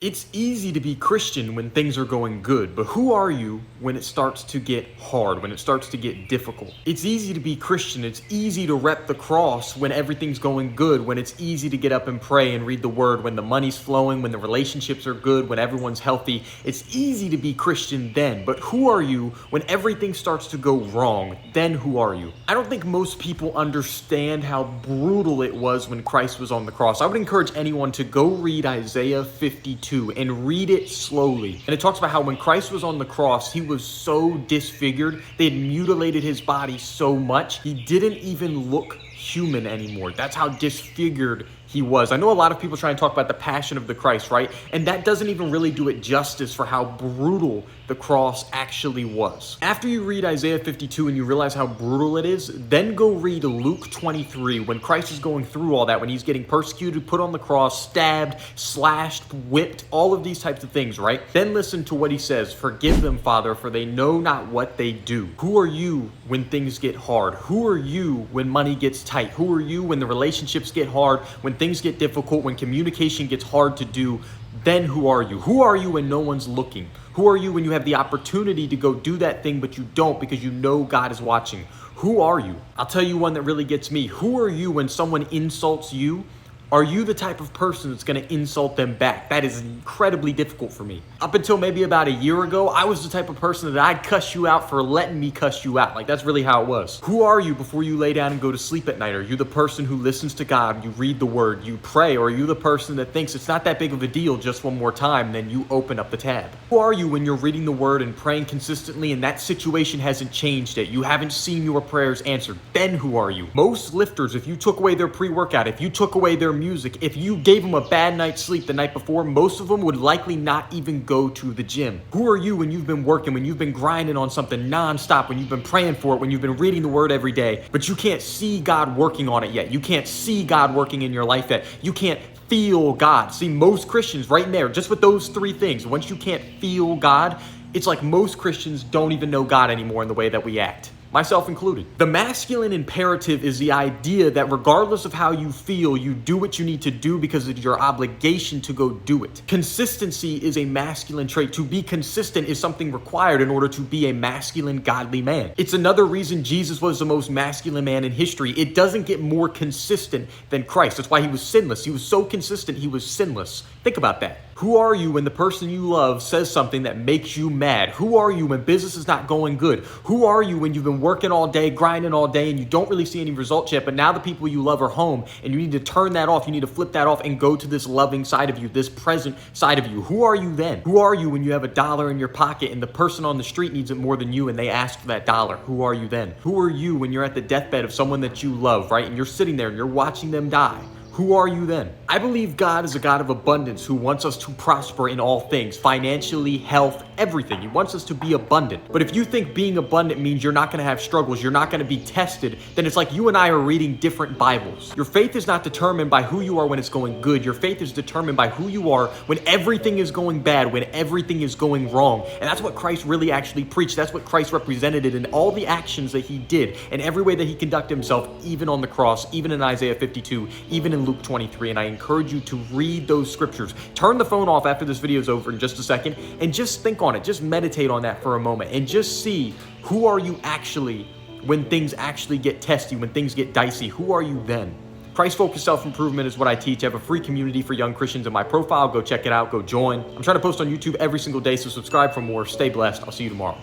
It's easy to be Christian when things are going good, but who are you when it starts to get hard, when it starts to get difficult? It's easy to be Christian. It's easy to rep the cross when everything's going good, when it's easy to get up and pray and read the word, when the money's flowing, when the relationships are good, when everyone's healthy. It's easy to be Christian then, but who are you when everything starts to go wrong? Then who are you? I don't think most people understand how brutal it was when Christ was on the cross. I would encourage anyone to go read Isaiah 52 and read it slowly. And it talks about how when Christ was on the cross, he was so disfigured. They had mutilated his body so much, he didn't even look human anymore. That's how disfigured he was. I know a lot of people try and talk about the passion of the Christ, right? And that doesn't even really do it justice for how brutal the cross actually was. After you read Isaiah 52 and you realize how brutal it is, then go read Luke 23 when Christ is going through all that, when he's getting persecuted, put on the cross, stabbed, slashed, whipped, all of these types of things, right? Then listen to what he says. Forgive them, Father, for they know not what they do. Who are you when things get hard? Who are you when money gets tight? Who are you when the relationships get hard, when things get difficult, when communication gets hard to do? Then who are you? Who are you when no one's looking? Who are you when you have the opportunity to go do that thing, but you don't because you know God is watching? Who are you? I'll tell you one that really gets me. Who are you when someone insults you? Are you the type of person that's going to insult them back? That is incredibly difficult for me. Up until maybe about a year ago, I was the type of person that I'd cuss you out for letting me cuss you out. Like, that's really how it was. Who are you before you lay down and go to sleep at night? Are you the person who listens to God, you read the word, you pray? Or are you the person that thinks it's not that big of a deal, just one more time, then you open up the tab? Who are you when you're reading the word and praying consistently and that situation hasn't changed yet? You haven't seen your prayers answered. Then who are you? Most lifters, if you took away their pre-workout, if you took away their music, if you gave them a bad night's sleep the night before, most of them would likely not even go to the gym. Who are you when you've been working, when you've been grinding on something nonstop, when you've been praying for it, when you've been reading the word every day, but you can't see God working on it yet? You can't see God working in your life yet. You can't feel God. See, most Christians right in there, just with those three things, once you can't feel God, it's like most Christians don't even know God anymore in the way that we act. Myself included. The masculine imperative is the idea that regardless of how you feel, you do what you need to do because it's your obligation to go do it. Consistency is a masculine trait. To be consistent is something required in order to be a masculine, godly man. It's another reason Jesus was the most masculine man in history. It doesn't get more consistent than Christ. That's why he was sinless. He was so consistent, he was sinless. Think about that. Who are you when the person you love says something that makes you mad? Who are you when business is not going good? Who are you when you've been working all day, grinding all day, and you don't really see any results yet, but now the people you love are home, and you need to turn that off, you need to flip that off and go to this loving side of you, this present side of you? Who are you then? Who are you when you have $1 in your pocket and the person on the street needs it more than you and they ask for that dollar? Who are you then? Who are you when you're at the deathbed of someone that you love, right? And you're sitting there and you're watching them die? Who are you then? I believe God is a God of abundance who wants us to prosper in all things, financially, health, everything. He wants us to be abundant. But if you think being abundant means you're not going to have struggles, you're not going to be tested, then it's like you and I are reading different Bibles. Your faith is not determined by who you are when it's going good. Your faith is determined by who you are when everything is going bad, when everything is going wrong. And that's what Christ really actually preached. That's what Christ represented in all the actions that he did and every way that he conducted himself, even on the cross, even in Isaiah 52, even in Luke 23, and I encourage you to read those scriptures. Turn the phone off after this video is over in just a second and just think on it. Just meditate on that for a moment and just see, who are you actually when things actually get testy, when things get dicey? Who are you then? Christ-focused self-improvement is what I teach. I have a free community for young Christians in my profile. Go check it out. Go join. I'm trying to post on YouTube every single day, so subscribe for more. Stay blessed. I'll see you tomorrow.